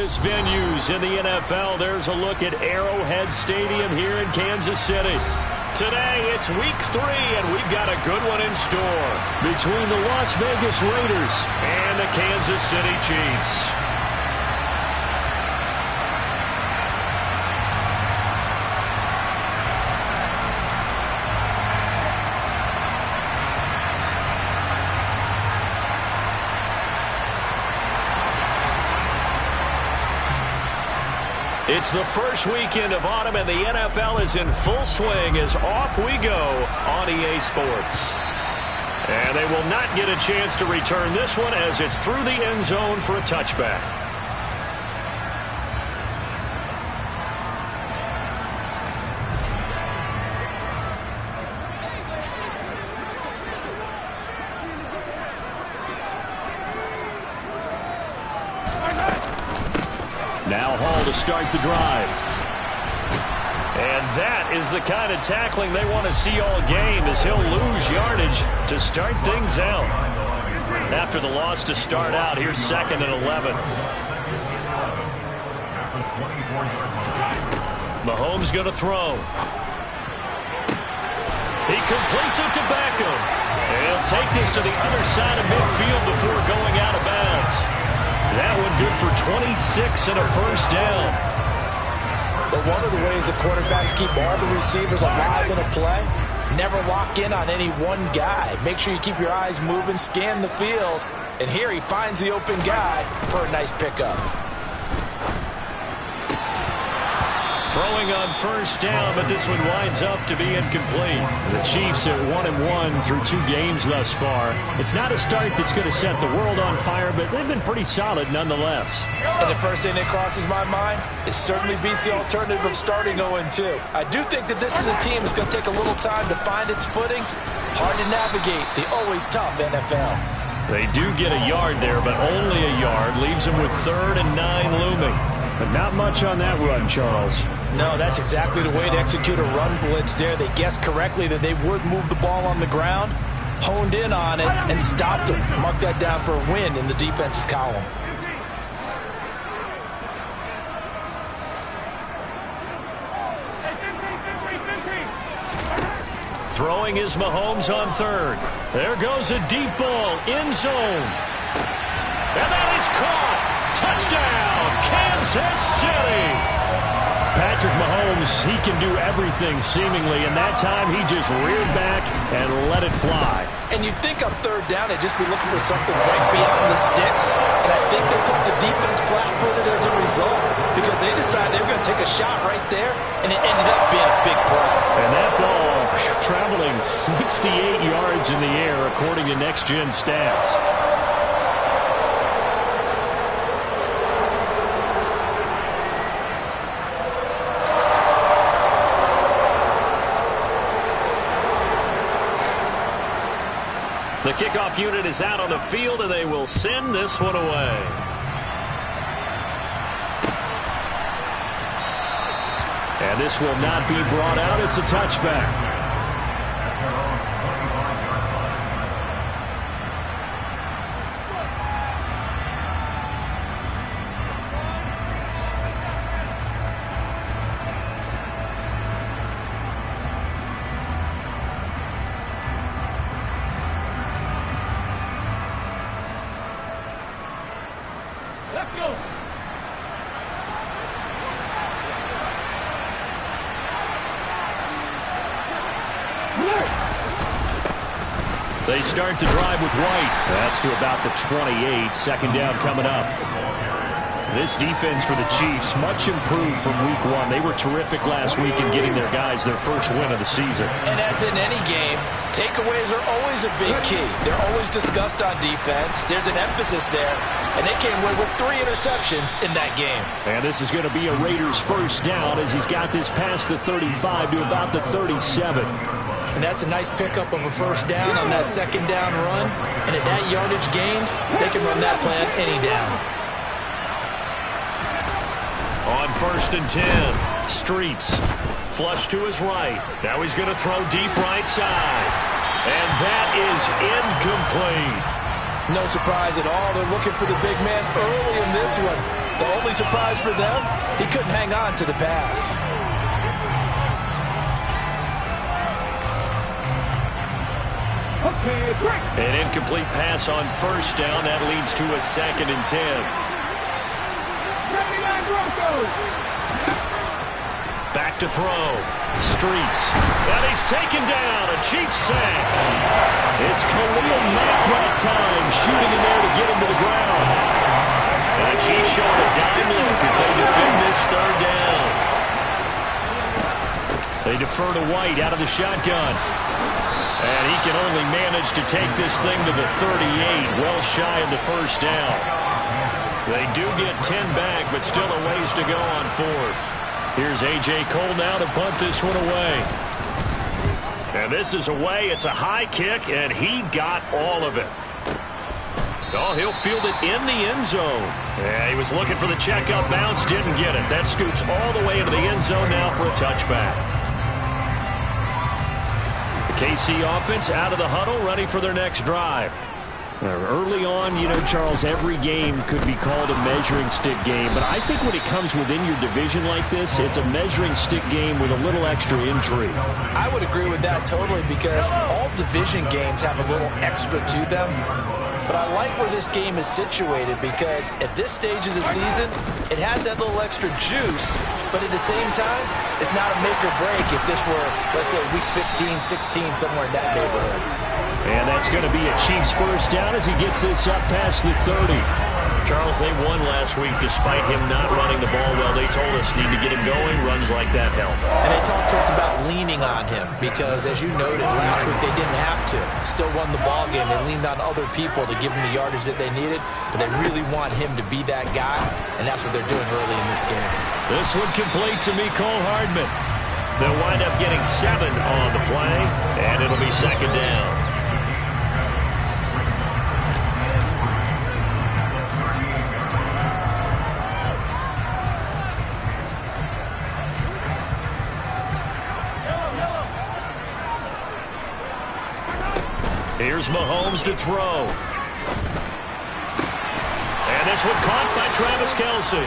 loudest venues in the NFL. There's a look at Arrowhead Stadium here in Kansas City. Today, it's week 3, and we've got a good one in store between the Las Vegas Raiders and the Kansas City Chiefs. It's the first weekend of autumn, and the NFL is in full swing as off we go on EA Sports. And they will not get a chance to return this one as it's through the end zone for a touchback. Now Hall to start the drive. And that is the kind of tackling they want to see all game, as he'll lose yardage to start things out. After the loss to start out, here's 2nd and 11. Mahomes going to throw. He completes it to Beckham. He'll take this to the other side of midfield before going out of bounds. That one good for 26 and a first down. But one of the ways the quarterbacks keep all the receivers alive in a play, never lock in on any one guy. Make sure you keep your eyes moving, scan the field, and here he finds the open guy for a nice pickup. Throwing on first down, but this one winds up to be incomplete. The Chiefs are 1-1 through 2 games thus far. It's not a start that's going to set the world on fire, but they've been pretty solid nonetheless. And the first thing that crosses my mind, it certainly beats the alternative of starting 0-2. I do think that this is a team that's going to take a little time to find its footing. Hard to navigate the always tough NFL. They do get a yard there, but only a yard. Leaves them with 3rd and 9 looming. But not much on that run, Charles. No, that's exactly the way to execute a run blitz there. They guessed correctly that they would move the ball on the ground, honed in on it, and stopped them. Mark that down for a win in the defense's column. Throwing is Mahomes on 3rd. There goes a deep ball, end zone. And that is caught. Touchdown, Kansas City. Patrick Mahomes, he can do everything seemingly, and that time he just reared back and let it fly. And you'd think on 3rd down they'd just be looking for something right beyond the sticks, and I think they caught the defense flat-footed as a result because they decided they were going to take a shot right there, and it ended up being a big play. And that ball traveling 68 yards in the air according to Next Gen Stats. The kickoff unit is out on the field, and they will send this one away. And this will not be brought out. It's a touchback. They start the drive with White. That's to about the 28. 2nd down coming up. This defense for the Chiefs, much improved from week 1. They were terrific last week in getting their guys their first win of the season. And as in any game, takeaways are always a big key. They're always discussed on defense. There's an emphasis there. And they came away with 3 interceptions in that game. And this is going to be a Raiders first down as he's got this past the 35 to about the 37. And that's a nice pickup of a first down on that 2nd down run. And at that yardage gained, they can run that plan any down. On 1st and 10, Streets. Flush to his right. Now he's going to throw deep right side. And that is incomplete. No surprise at all. They're looking for the big man early in this one. The only surprise for them, he couldn't hang on to the pass. An incomplete pass on first down. That leads to a 2nd and 10. Back to throw. Streets. And he's taken down. A Chiefs sack. It's Khalil Mack that time, shooting in there to get him to the ground. And the Chiefs show a dime look as they defend this 3rd down. They defer to White out of the shotgun. And he can only manage to take this thing to the 38, well shy of the 1st down. They do get 10 back, but still a ways to go on 4th. Here's A.J. Cole now to punt this one away. And this is away. It's a high kick, and he got all of it. Oh, he'll field it in the end zone. Yeah, he was looking for the checkup bounce, didn't get it. That scoots all the way into the end zone now for a touchback. KC offense out of the huddle, ready for their next drive. Early on, you know, Charles, every game could be called a measuring stick game. But I think when it comes within your division like this, it's a measuring stick game with a little extra intrigue. I would agree with that totally, because all division games have a little extra to them. But I like where this game is situated, because at this stage of the season, it has that little extra juice. But at the same time, it's not a make or break if this were, let's say, week 15, 16, somewhere in that neighborhood. And that's going to be a Chiefs 1st down as he gets this up past the 30. Charles, they won last week despite him not running the ball well. They told us need to get him going. Runs like that help. And they talked to us about leaning on him because, as you noted, last week they didn't have to. Still won the ball game. They leaned on other people to give them the yardage that they needed. But they really want him to be that guy, and that's what they're doing early in this game. This one complete to Mecole Hardman. They'll wind up getting 7 on the play, and it'll be 2nd down. Here's Mahomes to throw. And this one caught by Travis Kelce.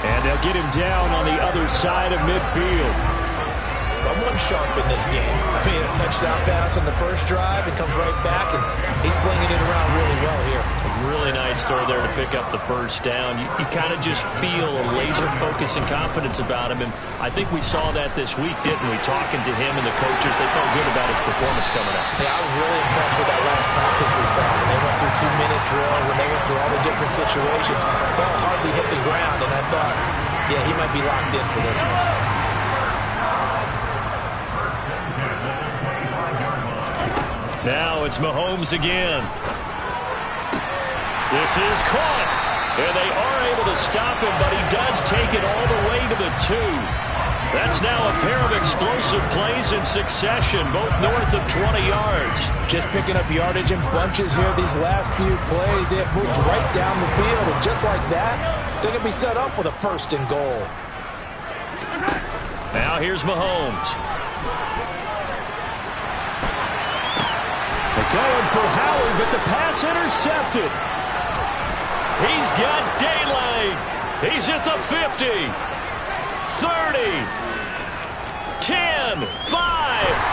And they'll get him down on the other side of midfield. Someone sharp in this game. I mean, a touchdown pass on the first drive. It comes right back, and he's flinging it around really well here. Really nice throw there to pick up the 1st down. You kind of just feel a laser focus and confidence about him, and I think we saw that this week, didn't we? Talking to him and the coaches, they felt good about his performance coming up. Yeah, I was really impressed with that last practice we saw. When they went through 2-minute drill, when they went through all the different situations, ball hardly hit the ground, and I thought, yeah, he might be locked in for this one. Now it's Mahomes again. This is caught. And they are able to stop him, but he does take it all the way to the 2. That's now a pair of explosive plays in succession, both north of 20 yards. Just picking up yardage in bunches here these last few plays. They have moved right down the field, and just like that, they're going to be set up with a 1st and goal. Now here's Mahomes. They're going for Howard, but the pass intercepted. He's got daylight. He's at the 50, 30, 10, 5.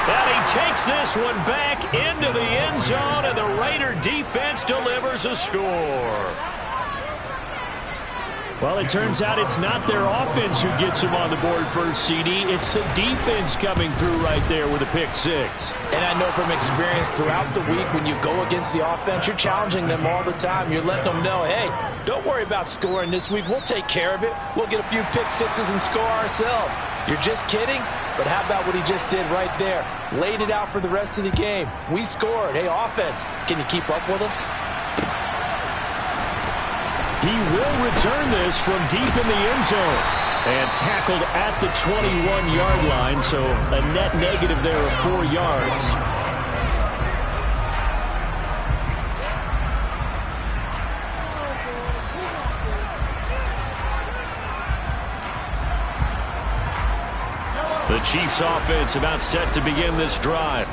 And he takes this one back into the end zone, and the Raider defense delivers a score. Well, it turns out it's not their offense who gets them on the board first, CD. It's the defense coming through right there with a pick 6. And I know from experience throughout the week, when you go against the offense, you're challenging them all the time. You're letting them know, hey, don't worry about scoring this week. We'll take care of it. We'll get a few pick 6s and score ourselves. You're just kidding? But how about what he just did right there? Laid it out for the rest of the game. We scored. Hey, offense, can you keep up with us? He will return this from deep in the end zone. And tackled at the 21-yard line, so a net negative there of 4 yards. The Chiefs offense about set to begin this drive.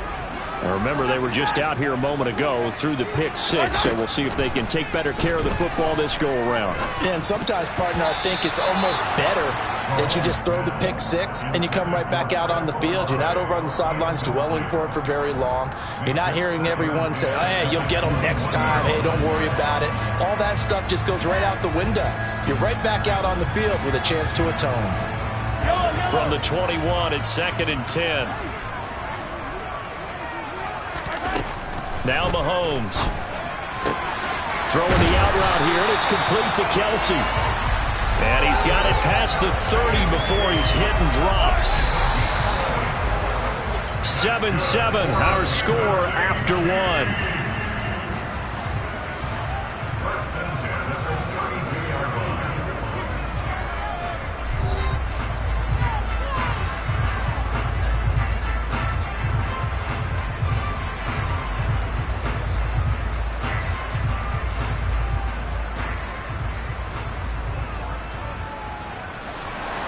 Remember, they were just out here a moment ago through the pick six, so we'll see if they can take better care of the football this go-around. Yeah, and sometimes, partner, I think it's almost better that you just throw the pick six and you come right back out on the field. You're not over on the sidelines dwelling for it for very long. You're not hearing everyone say, hey, you'll get them next time. Hey, don't worry about it. All that stuff just goes right out the window. You're right back out on the field with a chance to atone. From the 21, it's 2nd and 10. Now Mahomes. Throwing the out route here, and it's complete to Kelsey. And he's got it past the 30 before he's hit and dropped. 7-7, our score after one.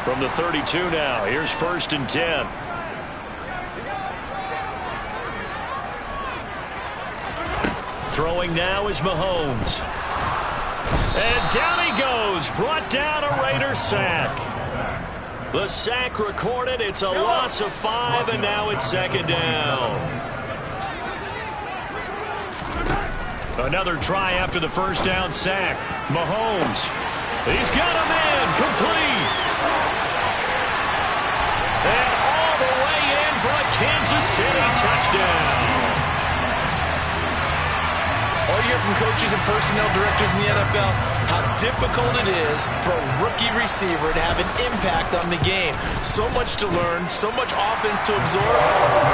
From the 32 now, here's 1st and 10. Throwing now is Mahomes. And down he goes, brought down a Raiders sack. The sack recorded, it's a loss of 5, and now it's 2nd down. Another try after the 1st down sack. Mahomes, he's got him in, complete. And all the way in for a Kansas City touchdown. All you hear from coaches and personnel directors in the NFL, how difficult it is for a rookie receiver to have an impact on the game. So much to learn, so much offense to absorb.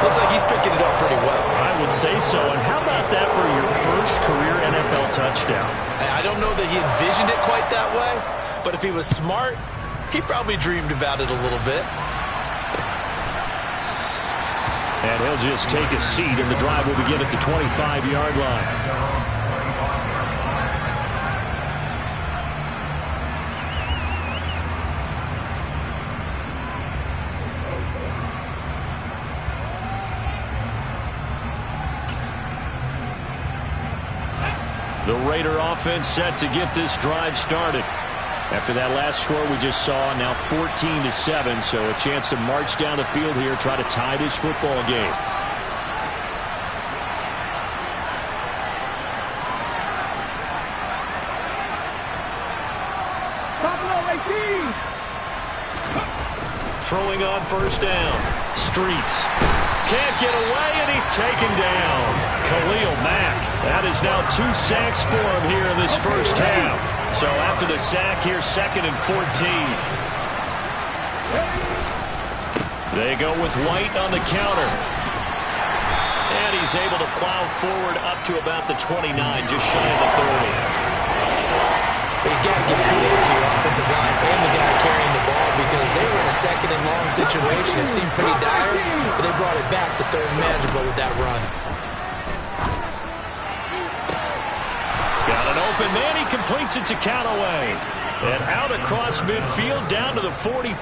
Looks like he's picking it up pretty well. I would say so. And how about that for your first career NFL touchdown? I don't know that he envisioned it quite that way, but if he was smart, he probably dreamed about it a little bit. And he'll just take a seat, and the drive will begin at the 25-yard line. The Raider offense set to get this drive started. After that last score we just saw, now 14-7, so a chance to march down the field here, try to tie this football game. Throwing on 1st down. Streets. Can't get away, and he's taken down. Khalil Mack. That is now 2 sacks for him here in this first half. So after the sack, here's 2nd and 14. They go with White on the counter. And he's able to plow forward up to about the 29, just shy of the 30. But you got to give kudos to your offensive line and the guy carrying the ball because they were in a 2nd and long situation. It seemed pretty dire, but they brought it back to 3rd and manageable with that run. He's got an open man. He completes it to Callaway. And out across midfield down to the 45.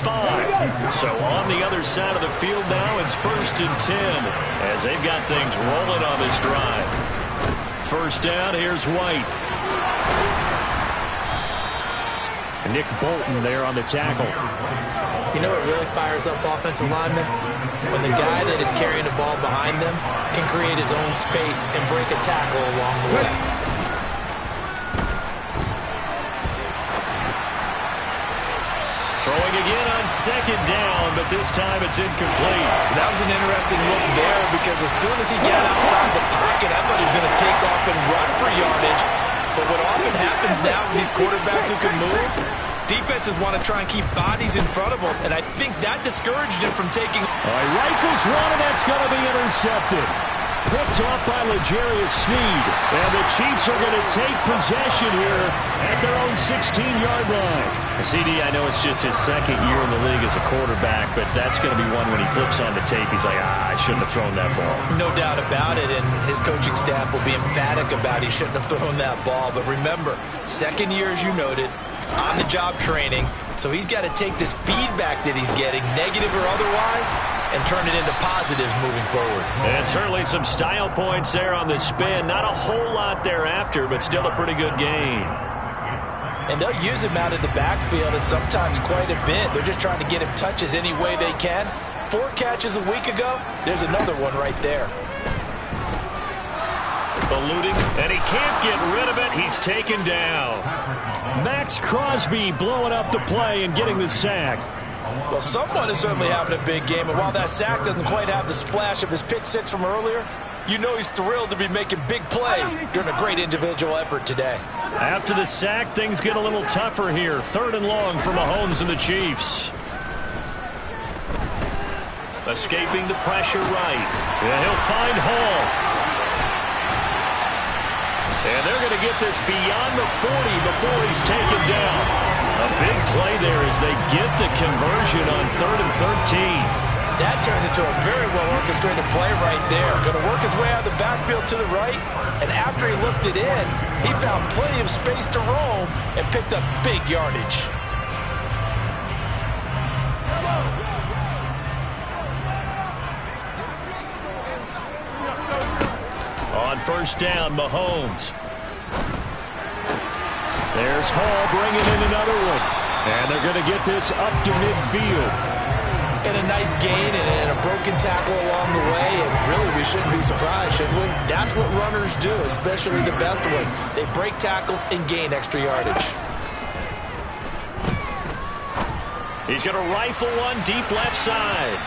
So on the other side of the field now, it's 1st and 10 as they've got things rolling on this drive. 1st down, here's White. Nick Bolton there on the tackle. You know what really fires up offensive linemen? When the guy that is carrying the ball behind them can create his own space and break a tackle along the way. Throwing again on 2nd down, but this time it's incomplete. That was an interesting look there because as soon as he got outside the pocket, I thought he was going to take off and run for yardage. But what often happens now with these quarterbacks who can move, defenses want to try and keep bodies in front of them, and I think that discouraged him from taking. All right, rifles one, and that's going to be intercepted. Picked off by L'Jarius Sneed, and the Chiefs are going to take possession here at their own 16-yard line. CD, I know it's just his 2nd year in the league as a quarterback, but that's going to be one when he flips on the tape. He's like, I shouldn't have thrown that ball. No doubt about it, and his coaching staff will be emphatic about he shouldn't have thrown that ball. But remember, 2nd year, as you noted, on-the-job training, So he's got to take this feedback that he's getting, negative or otherwise, and turn it into positives moving forward. And certainly some style points there on the spin. Not a whole lot thereafter, but still a pretty good gain. And they'll use him out in the backfield, and sometimes quite a bit. They're just trying to get him touches any way they can. 4 catches a week ago, there's another one right there. Eluding, and he can't get rid of it. He's taken down. Max Crosby blowing up the play and getting the sack. Well, someone is certainly having a big game, and while that sack doesn't quite have the splash of his pick six from earlier, you know he's thrilled to be making big plays during a great individual effort today. After the sack, things get a little tougher here. 3rd and long for Mahomes and the Chiefs. Escaping the pressure right. And he'll find Hall. And they're going to get this beyond the 40 before he's taken down. A big play there as they get the conversion on 3rd and 13. That turned into a very well-orchestrated play right there. Going to work his way out of the backfield to the right. And after he looked it in, he found plenty of space to roam and picked up big yardage. On 1st down, Mahomes. There's Hall bringing in another one. And they're going to get this up to midfield. And a nice gain and a broken tackle along the way. And really, we shouldn't be surprised, should we? That's what runners do, especially the best ones. They break tackles and gain extra yardage. He's going to rifle one deep left side.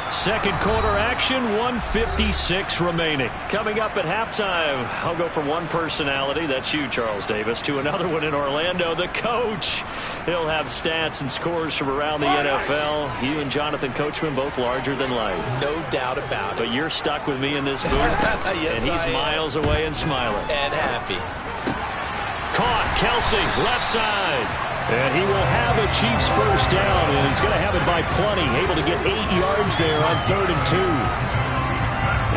2nd quarter action, 1:56 remaining. Coming up at halftime, I'll go from one personality, that's you, Charles Davis, to another one in Orlando, the coach. He'll have stats and scores from around the NFL. You and Jonathan Coachman both larger than life. No doubt about it. But you're stuck with me in this booth, yes, and he's miles away and smiling. And happy. Caught, Kelsey, left side. And he will have a Chiefs 1st down, and he's going to have it by plenty. Able to get 8 yards there on 3rd and 2.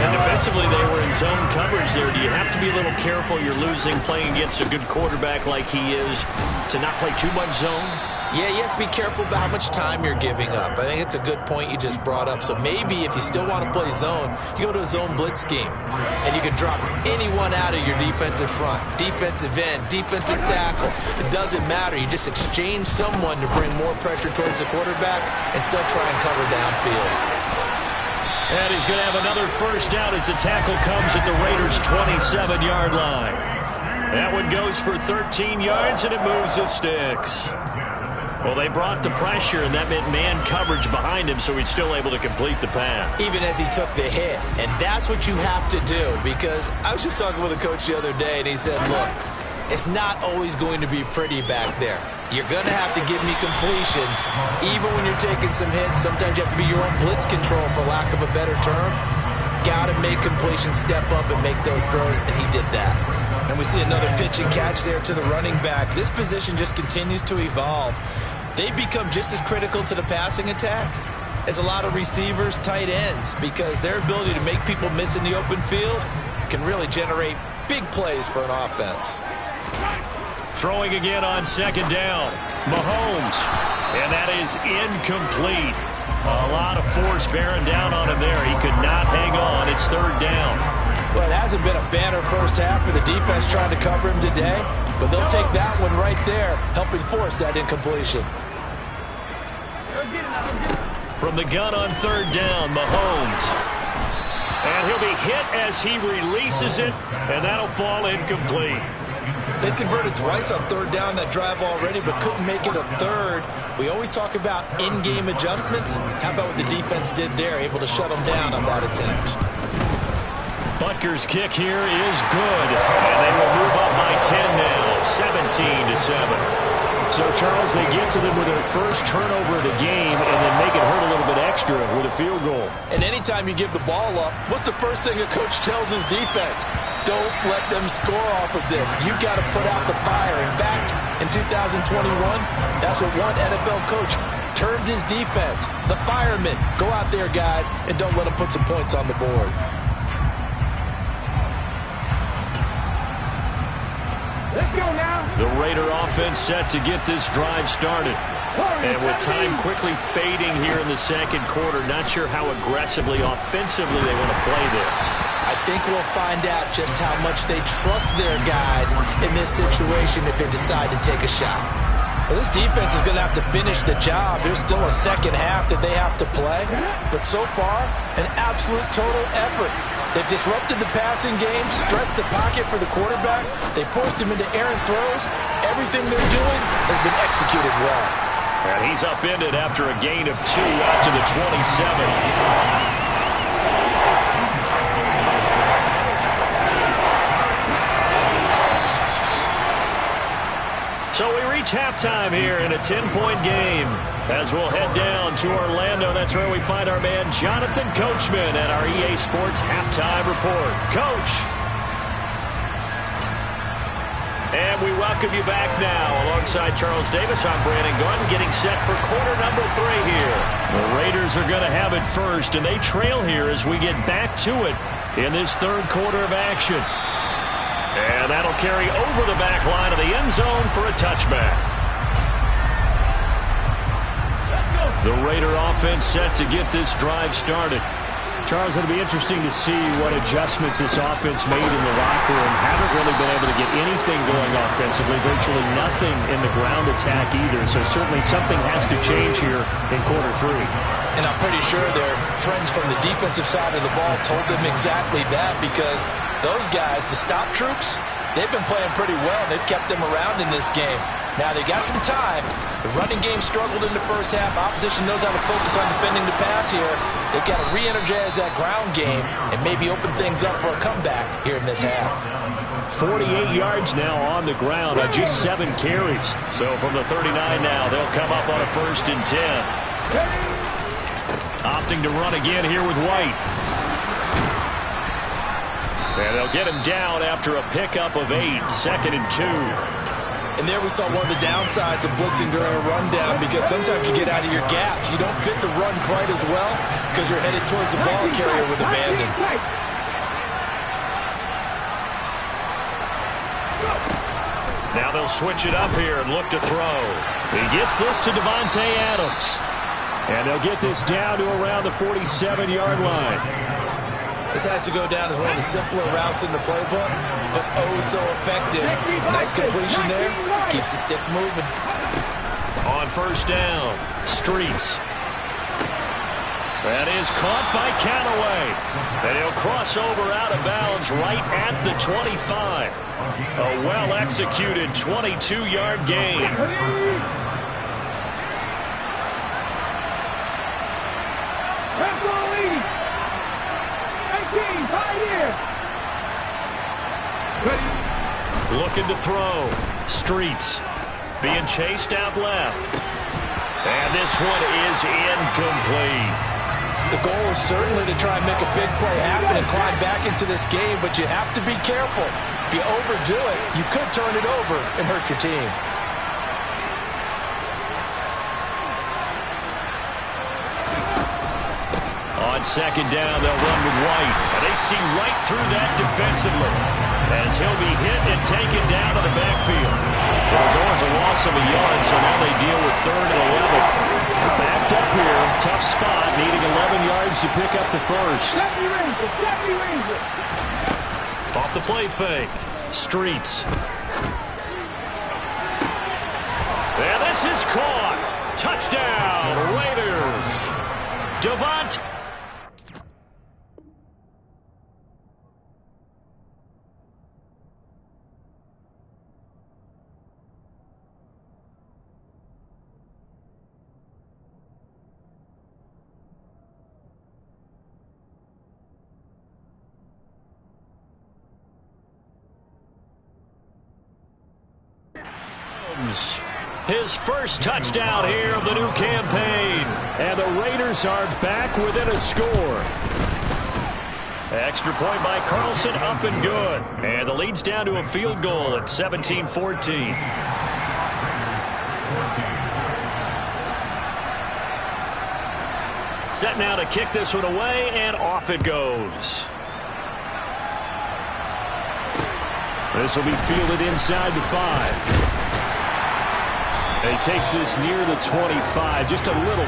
And defensively, they were in zone coverage there. Do you have to be a little careful? You're losing playing against a good quarterback like he is to not play too much zone? Yeah, you have to be careful about how much time you're giving up. I think it's a good point you just brought up. So maybe if you still want to play zone, you go to a zone blitz scheme. And you can drop anyone out of your defensive front. Defensive end, defensive tackle. It doesn't matter. You just exchange someone to bring more pressure towards the quarterback and still try and cover downfield. And he's going to have another 1st down as the tackle comes at the Raiders' 27-yard line. That one goes for 13 yards, and it moves the sticks. Well, they brought the pressure, and that meant man coverage behind him, so he's still able to complete the pass. Even as he took the hit. And that's what you have to do, because I was just talking with a coach the other day, and he said, look, it's not always going to be pretty back there. You're going to have to give me completions. Even when you're taking some hits, sometimes you have to be your own blitz control, for lack of a better term. Got to make completions, step up, and make those throws, and he did that. And we see another pitch and catch there to the running back. This position just continues to evolve. They become just as critical to the passing attack as a lot of receivers, tight ends, because their ability to make people miss in the open field can really generate big plays for an offense. Throwing again on 2nd down. Mahomes. And that is incomplete. A lot of force bearing down on him there. He could not hang on. It's 3rd down. Well, it hasn't been a banner 1st half for the defense trying to cover him today, but they'll take that one right there, helping force that incompletion. From the gun on 3rd down, Mahomes. And he'll be hit as he releases it, and that'll fall incomplete. They converted twice on 3rd down that drive already, but couldn't make it a 3rd. We always talk about in-game adjustments. How about what the defense did there, able to shut them down on that attempt? Butker's kick here is good, and they will move up by 10 now, 17-7. So, Charles, they get to them with their 1st turnover of the game and then make it hurt a little bit extra with a field goal. And anytime you give the ball up, what's the first thing a coach tells his defense? Don't let them score off of this. You've got to put out the fire. In fact, in 2021, that's what one NFL coach termed his defense. The firemen. Go out there, guys, and don't let them put some points on the board. Let's go now. The Raider offense set to get this drive started. And with time quickly fading here in the second quarter, not sure how aggressively, offensively they want to play this. I think we'll find out just how much they trust their guys in this situation if they decide to take a shot. Well, this defense is going to have to finish the job. There's still a second half that they have to play. But so far, an absolute total effort. They've disrupted the passing game, stressed the pocket for the quarterback. They forced him into errant throws. Everything they're doing has been executed well. And he's upended after a gain of 2 out to the 27. So we reach halftime here in a 10-point game. As we'll head down to Orlando, that's where we find our man Jonathan Coachman at our EA Sports Halftime Report. Coach. And we welcome you back now. Alongside Charles Davis, I'm Brandon Gunn, getting set for quarter number 3 here. The Raiders are going to have it first, and they trail here as we get back to it in this third quarter of action. And that'll carry over the back line of the end zone for a touchback. The Raider offense set to get this drive started. Charles, it'll be interesting to see what adjustments this offense made in the locker room. Haven't really been able to get anything going offensively, virtually nothing in the ground attack either. So certainly something has to change here in quarter 3. And I'm pretty sure their friends from the defensive side of the ball told them exactly that, because those guys, the stop troops, they've been playing pretty well. They've kept them around in this game. Now, they got some time. The running game struggled in the first half. Opposition knows how to focus on defending the pass here. They've got to re-energize that ground game and maybe open things up for a comeback here in this half. 48 yards now on the ground on just 7 carries. So from the 39 now, they'll come up on a 1st and 10. Opting to run again here with White. And they'll get him down after a pickup of 8, 2nd and 2. And there we saw one of the downsides of blitzing during a rundown, because sometimes you get out of your gaps. You don't fit the run quite as well because you're headed towards the ball carrier with abandon. Now they'll switch it up here and look to throw. He gets this to Devontae Adams. And they'll get this down to around the 47-yard line. This has to go down as one of the simpler routes in the playbook, but oh so effective. Nice completion there. Keeps the sticks moving. On 1st down, Streets. That is caught by Callaway. And he'll cross over out of bounds right at the 25. A well-executed 22-yard gain. Looking to throw. Streets being chased out left. And this one is incomplete. The goal is certainly to try and make a big play happen and climb back into this game, but you have to be careful. If you overdo it, you could turn it over and hurt your team. On 2nd down, they'll run with White. And they see right through that defensively, as he'll be hit and taken down to the backfield. It'll go as a loss of a yard, so now they deal with 3rd and 11. Backed up here, tough spot, needing 11 yards to pick up the 1st. Off the play fake, Streets. And this is caught. Touchdown, Raiders. Devontae. His first touchdown here of the new campaign. And the Raiders are back within a score. Extra point by Carlson, up and good. And the lead's down to a field goal at 17-14. Set now to kick this one away, and off it goes. This will be fielded inside the 5. He takes this near the 25, just a little.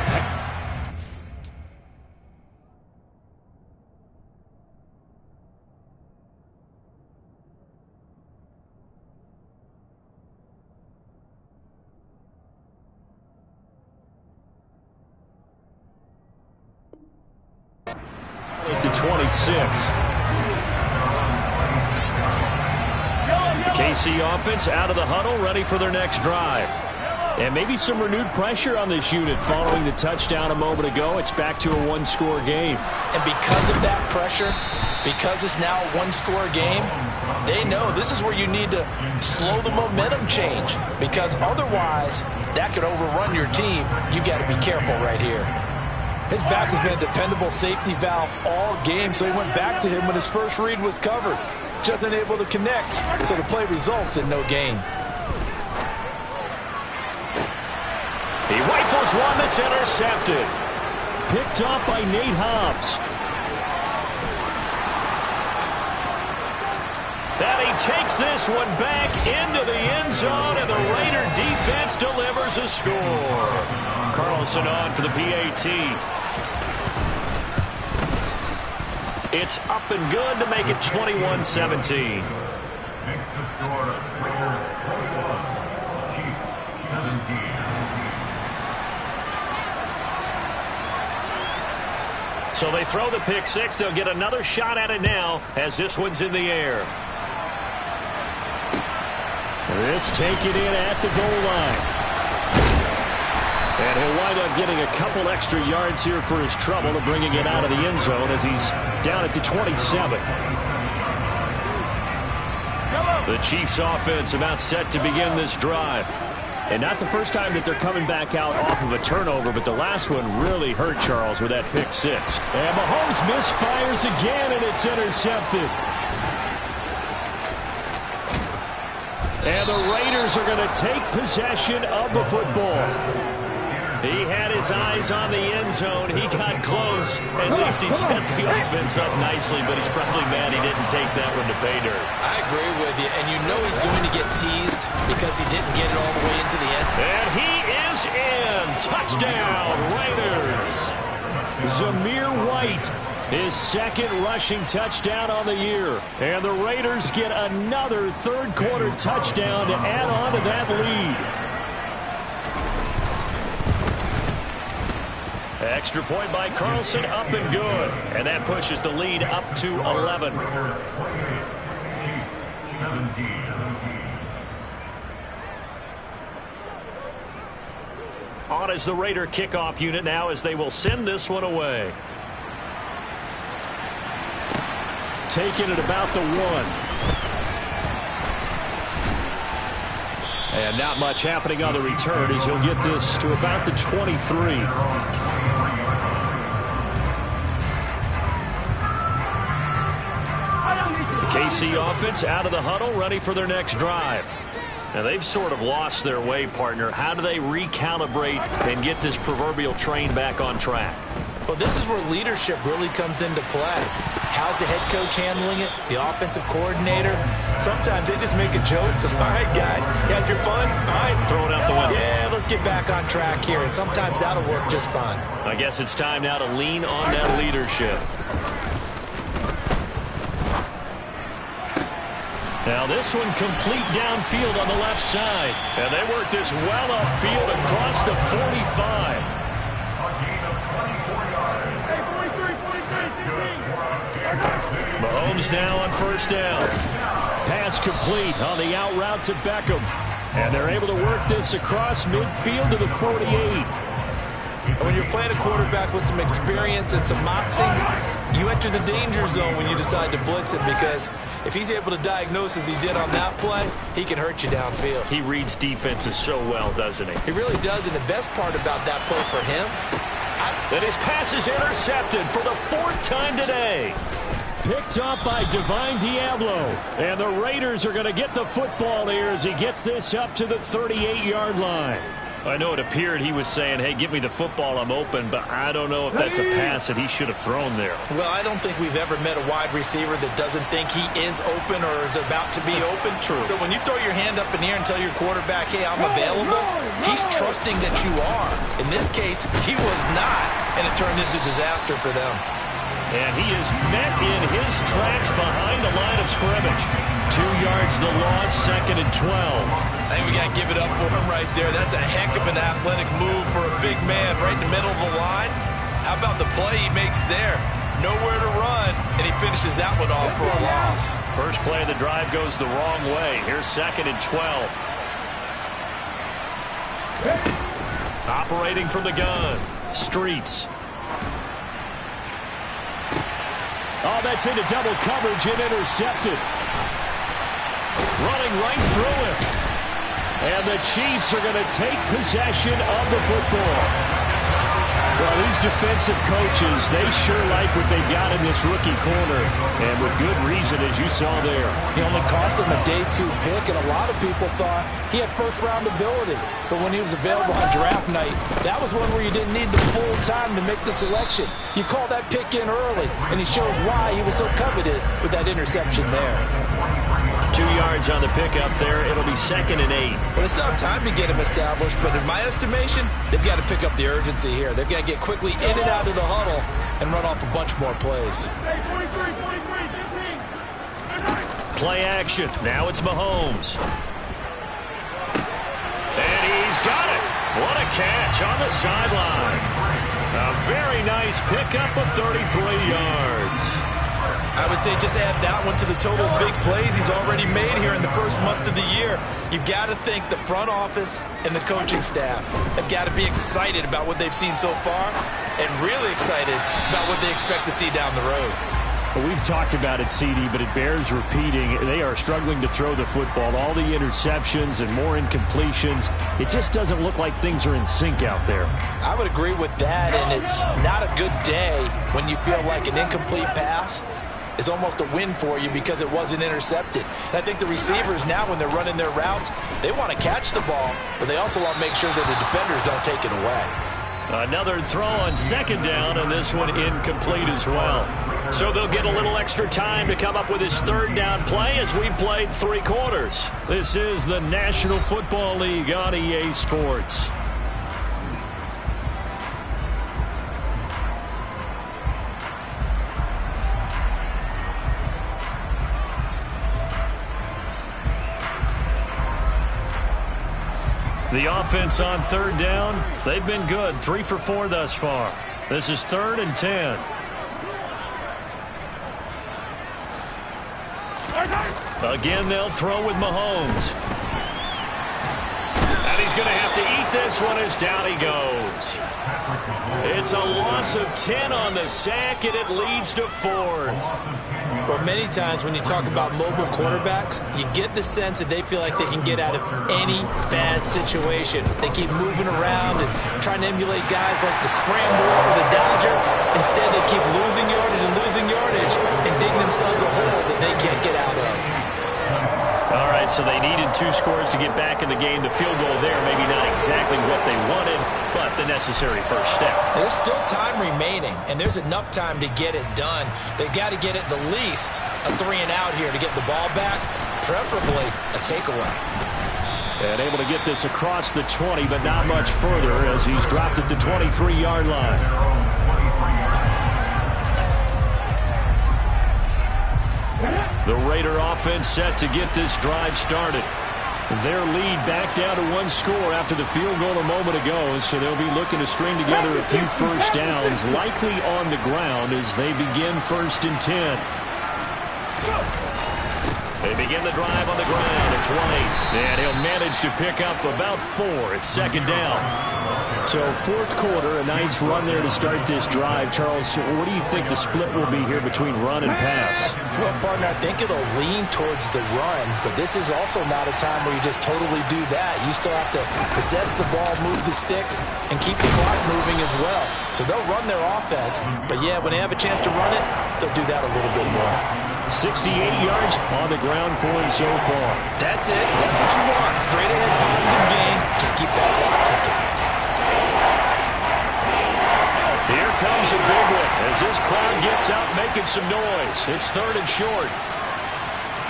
To 26. KC offense out of the huddle, ready for their next drive. And maybe some renewed pressure on this unit following the touchdown a moment ago. It's back to a one-score game. And because of that pressure, because it's now a one-score game, they know this is where you need to slow the momentum change, because otherwise that could overrun your team. You've got to be careful right here. His back has been a dependable safety valve all game, so he went back to him when his first read was covered. Just unable to connect, so the play results in no gain. He rifles one that's intercepted. Picked off by Nate Hobbs. And he takes this one back into the end zone, and the Raider defense delivers a score. Carlson on for the PAT. It's up and good to make it 21-17. Makes the score Raiders 21, Chiefs 17. So they throw the pick six. They'll get another shot at it now as this one's in the air. This taken in at the goal line. And he'll wind up getting a couple extra yards here for his trouble to bringing it out of the end zone as he's down at the 27. The Chiefs offense about set to begin this drive. And not the first time that they're coming back out off of a turnover, but the last one really hurt Charles with that pick six. And Mahomes misfires again, and it's intercepted. And the Raiders are going to take possession of the football. He had his eyes on the end zone. He got close. At least he set the offense up nicely, but he's probably mad he didn't take that one to pay dirt. I agree with you, and you know he's going to get teased because he didn't get it all the way into the end. And he is in. Touchdown, Raiders. Zamir White, his second rushing touchdown on the year. And the Raiders get another third-quarter touchdown to add on to that lead. Extra point by Carlson, up and good. And that pushes the lead up to 11. Chiefs 17. On is the Raider kickoff unit now as they will send this one away. Taking it about the 1. And not much happening on the return as he'll get this to about the 23. KC offense out of the huddle, ready for their next drive. Now, they've sort of lost their way, partner. How do they recalibrate and get this proverbial train back on track? Well, this is where leadership really comes into play. How's the head coach handling it? The offensive coordinator? Sometimes they just make a joke. All right, guys, you had your fun? All right. Throw it out the window. Yeah, let's get back on track here. And sometimes that'll work just fine. I guess it's time now to lean on that leadership. Now this one complete downfield on the left side. And they work this well upfield across the 45. Mahomes now on first down. Pass complete on the out route to Beckham. And they're able to work this across midfield to the 48. And when you're playing a quarterback with some experience and some moxie, you enter the danger zone when you decide to blitz him, because if he's able to diagnose as he did on that play, he can hurt you downfield. He reads defenses so well, doesn't he? He really does, and the best part about that play for him, that his pass is intercepted for the 4th time today. Picked up by Divine Diablo. And the Raiders are going to get the football here as he gets this up to the 38-yard line. I know it appeared he was saying, hey, give me the football, I'm open, but I don't know if that's a pass that he should have thrown there. Well, I don't think we've ever met a wide receiver that doesn't think he is open or is about to be open. True. So when you throw your hand up in the air and tell your quarterback, hey, I'm available, he's trusting that you are. In this case, he was not, and it turned into disaster for them. And he is met in his tracks behind the line of scrimmage. 2 yards the loss, 2nd and 12. I think we got to give it up for him right there. That's a heck of an athletic move for a big man right in the middle of the line. How about the play he makes there? Nowhere to run, and he finishes that one off for a loss. First play of the drive goes the wrong way. Here's 2nd and 12. Operating from the gun, Streets. Oh, that's into double coverage and intercepted. Running right through him. And the Chiefs are going to take possession of the football. Well, these defensive coaches, they sure like what they got in this rookie corner. And with good reason, as you saw there. He only cost him a day 2 pick, and a lot of people thought he had first-round ability. But when he was available on draft night, that was one where you didn't need the full time to make the selection. You call that pick in early, and he shows why he was so coveted with that interception there. 2 yards on the pickup there. It'll be 2nd and 8. Well, they still have time to get him established, but in my estimation, they've got to pick up the urgency here. They've got to get quickly in and out of the huddle and run off a bunch more plays. Play action. Now it's Mahomes. And he's got it. What a catch on the sideline. A very nice pickup of 33 yards. I would say just add that one to the total of big plays he's already made here in the first month of the year. You've got to think the front office and the coaching staff have got to be excited about what they've seen so far and really excited about what they expect to see down the road. Well, we've talked about it, CD, but it bears repeating. They are struggling to throw the football. All the interceptions and more incompletions. It just doesn't look like things are in sync out there. I would agree with that, and it's not a good day when you feel like an incomplete pass is almost a win for you because it wasn't intercepted. And I think the receivers now, when they're running their routes, they want to catch the ball, but they also want to make sure that the defenders don't take it away. Another throw on 2nd down, and this one incomplete as well. So they'll get a little extra time to come up with his 3rd down play as we've played 3 quarters. This is the National Football League on EA Sports. The offense on 3rd down, they've been good. 3 for 4 thus far. This is 3rd and 10. Again, they'll throw with Mahomes. And he's going to have to eat this one as down he goes. It's a loss of 10 on the sack, and it leads to 4th. Well, many times when you talk about mobile quarterbacks, you get the sense that they feel like they can get out of any bad situation. They keep moving around and trying to emulate guys like the scrambler or the dodger. Instead, they keep losing yardage and digging themselves a hole that they can't get out of. All right, so they needed 2 scores to get back in the game. The field goal there, maybe not exactly what they wanted, but the necessary first step. There's still time remaining, and there's enough time to get it done. They've got to get at the least a 3 and out here to get the ball back, preferably a takeaway. And able to get this across the 20, but not much further as he's dropped at the 23-yard line. The Raider offense set to get this drive started. Their lead back down to 1 score after the field goal a moment ago, so they'll be looking to string together a few first downs, likely on the ground as they begin 1st and 10. They begin the drive on the ground at 20, and he'll manage to pick up about 4 at 2nd down. So fourth quarter, a nice run there to start this drive. Charles, what do you think the split will be here between run and pass? Well, partner, I think it'll lean towards the run, but this is also not a time where you just totally do that. You still have to possess the ball, move the sticks, and keep the clock moving as well. So they'll run their offense, but yeah, when they have a chance to run it, they'll do that a little bit more. 68 yards on the ground for him so far. That's it. That's what you want. Straight ahead, positive gain. Just keep that clock ticking. Here comes a big one as this crowd gets out making some noise. It's third and short.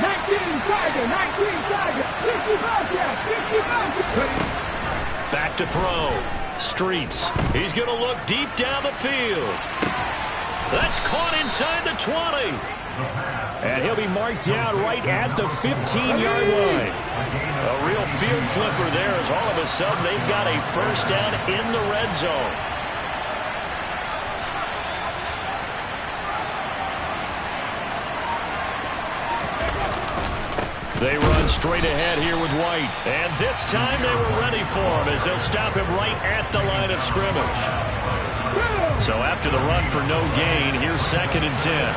19 Tiger, 19 Tiger, 55 yards, 55 yards. Back to throw. Streets. He's going to look deep down the field. That's caught inside the 20. And he'll be marked down right at the 15-yard line. A real field flipper there as all of a sudden they've got a first down in the red zone. They run straight ahead here with White. And this time they were ready for him as they'll stop him right at the line of scrimmage. So after the run for no gain, here's 2nd and 10.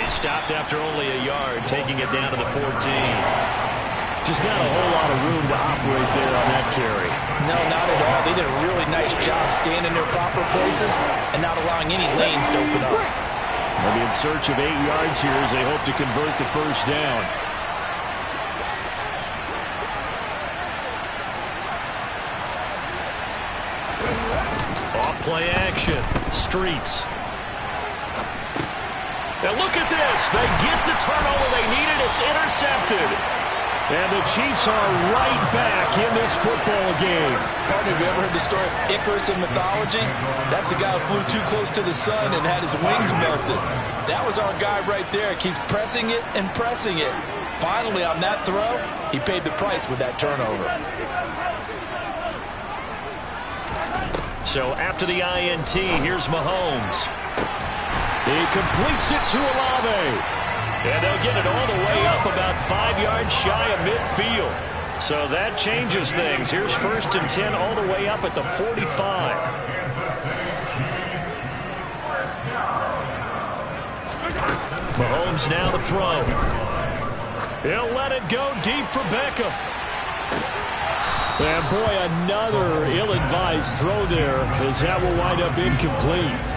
Stopped after only a yard, taking it down to the 14. Just not a whole lot of room to operate there on that carry. No, not at all. They did a really nice job staying in their proper places and not allowing any lanes to open up. They'll be in search of 8 yards here as they hope to convert the first down. Off play action. Streets. Now look at this. They get the turnover they needed. It's intercepted. And the Chiefs are right back in this football game. Partner, have you ever heard the story of Icarus in mythology? That's the guy who flew too close to the sun and had his wings melted. That was our guy right there. Keeps pressing it and pressing it. Finally, on that throw, he paid the price with that turnover. So after the INT, here's Mahomes. He completes it to Olave. And they'll get it all the way up about 5 yards shy of midfield. So that changes things. Here's 1st and 10 all the way up at the 45. Mahomes now to throw. He'll let it go deep for Beckham. And boy, another ill-advised throw there as that will wind up incomplete.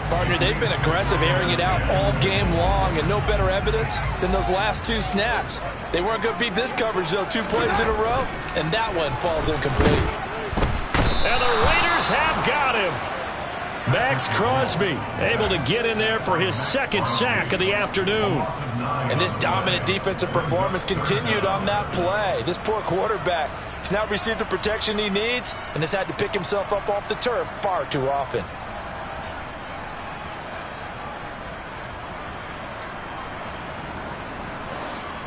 Partner, they've been aggressive, airing it out all game long, and no better evidence than those last 2 snaps. They weren't going to beat this coverage, though, 2 plays in a row, and that one falls incomplete. And the Raiders have got him. Max Crosby able to get in there for his 2nd sack of the afternoon. And this dominant defensive performance continued on that play. This poor quarterback has now received the protection he needs and has had to pick himself up off the turf far too often.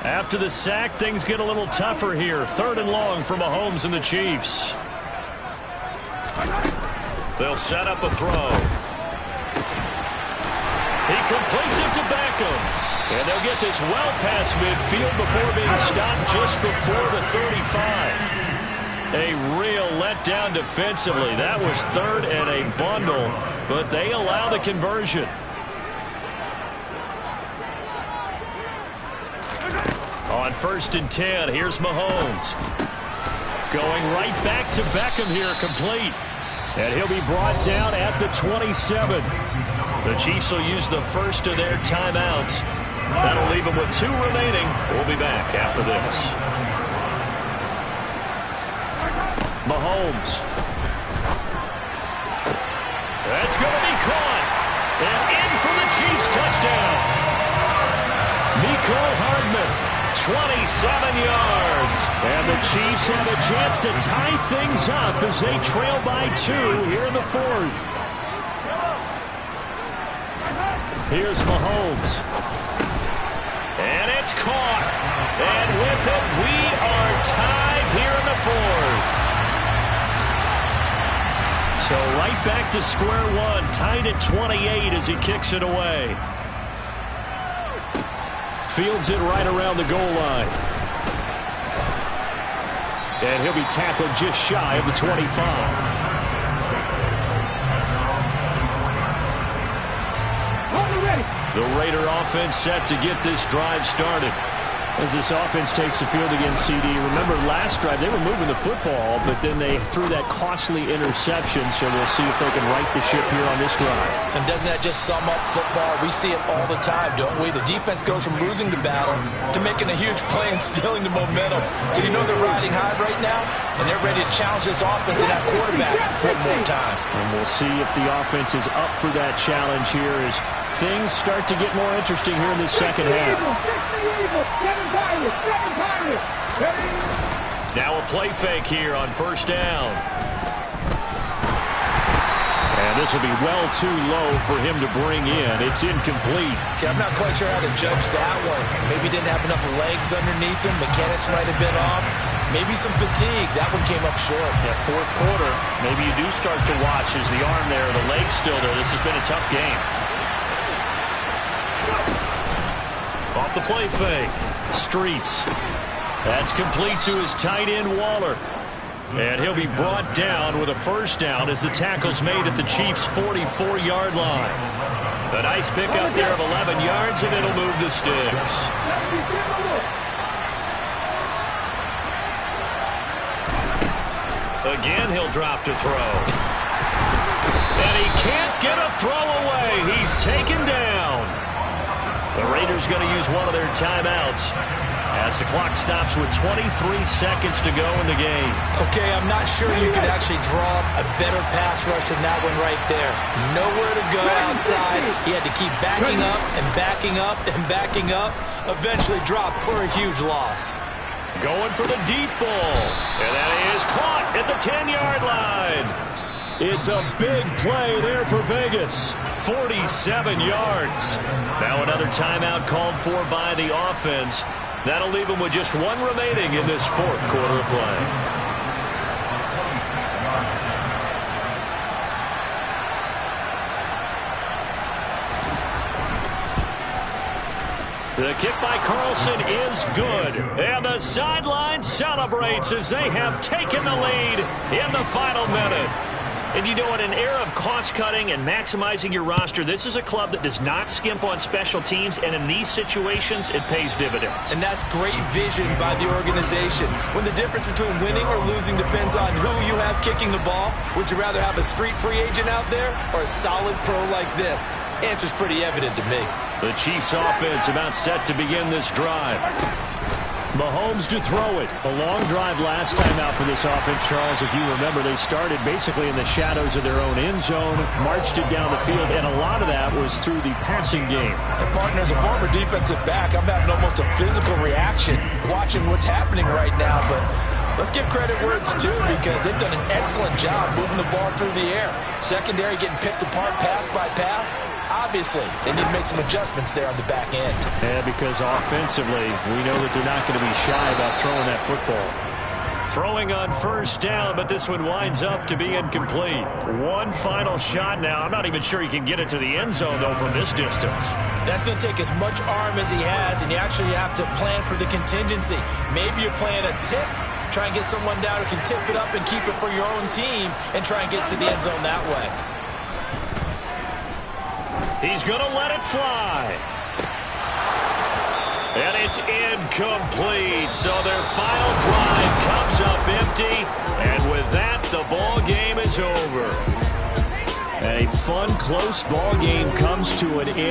After the sack, things get a little tougher here. 3rd and long for Mahomes and the Chiefs. They'll set up a throw. He completes it to Beckham. And they'll get this well past midfield before being stopped just before the 35. A real letdown defensively. That was 3rd and a bundle, but they allow the conversion. On 1st and 10, here's Mahomes. Going right back to Beckham here, complete. And he'll be brought down at the 27. The Chiefs will use the first of their timeouts. That'll leave them with 2 remaining. We'll be back after this. Mahomes. That's going to be caught. And in for the Chiefs touchdown. Mecole Hardman. 27 yards. And the Chiefs have a chance to tie things up as they trail by 2 here in the 4th. Here's Mahomes. And it's caught. And with it, we are tied here in the 4th. So right back to square one, tied at 28 as he kicks it away. Fields it right around the goal line. And he'll be tackled just shy of the 25. The Raider offense set to get this drive started. As this offense takes the field against CD. Remember, last drive, they were moving the football, but then they threw that costly interception, so we'll see if they can right the ship here on this drive. And doesn't that just sum up football? We see it all the time, don't we? The defense goes from losing the battle to making a huge play and stealing the momentum. So you know they're riding high right now, and they're ready to challenge this offense and that quarterback one more time. And we'll see if the offense is up for that challenge here as things start to get more interesting here in the second half. Now a play fake here on first down. And this will be well too low for him to bring in. It's incomplete. Okay, I'm not quite sure how to judge that one. Maybe he didn't have enough legs underneath him. Mechanics might have been off. Maybe some fatigue. That one came up short. Yeah, fourth quarter, maybe you do start to watch as the arm there, the leg's still there. This has been a tough game. Off the play fake. Streets. That's complete to his tight end, Waller. And he'll be brought down with a first down as the tackle's made at the Chiefs' 44-yard line. A nice pickup there of 11 yards, and it'll move the sticks. Again, he'll drop to throw. And he can't get a throw away. He's taken down. The Raiders going to use one of their timeouts as the clock stops with 23 seconds to go in the game. Okay, I'm not sure you could actually draw a better pass rush than that one right there. Nowhere to go outside. He had to keep backing up and backing up and backing up. Eventually dropped for a huge loss. Going for the deep ball. And that is caught at the 10-yard line. It's a big play there for Vegas. 47 yards. Now another timeout called for by the offense. That'll leave them with just one remaining in this fourth quarter of play. The kick by Carlson is good. And the sideline celebrates as they have taken the lead in the final minute. And you know, in an era of cost-cutting and maximizing your roster, this is a club that does not skimp on special teams, and in these situations, it pays dividends. And that's great vision by the organization. When the difference between winning or losing depends on who you have kicking the ball, would you rather have a street free agent out there or a solid pro like this? Answer's pretty evident to me. The Chiefs offense about set to begin this drive. Mahomes to throw it. A long drive last time out for this offense, Charles. If you remember, they started basically in the shadows of their own end zone, marched it down the field, and a lot of that was through the passing game. And partner, as a former defensive back, I'm having almost a physical reaction watching what's happening right now. But let's give credit where it's due, because they've done an excellent job moving the ball through the air. Secondary getting picked apart pass by pass. Obviously, they need to make some adjustments there on the back end. Yeah, because offensively, we know that they're not going to be shy about throwing that football. Throwing on first down, but this one winds up to be incomplete. One final shot now. I'm not even sure he can get it to the end zone, though, from this distance. That's going to take as much arm as he has, and you actually have to plan for the contingency. Maybe you're playing a tip. Try and get someone down who can tip it up and keep it for your own team and try and get to the end zone that way. He's going to let it fly. And it's incomplete. So their final drive comes up empty. And with that, the ball game is over. A fun, close ball game comes to an end.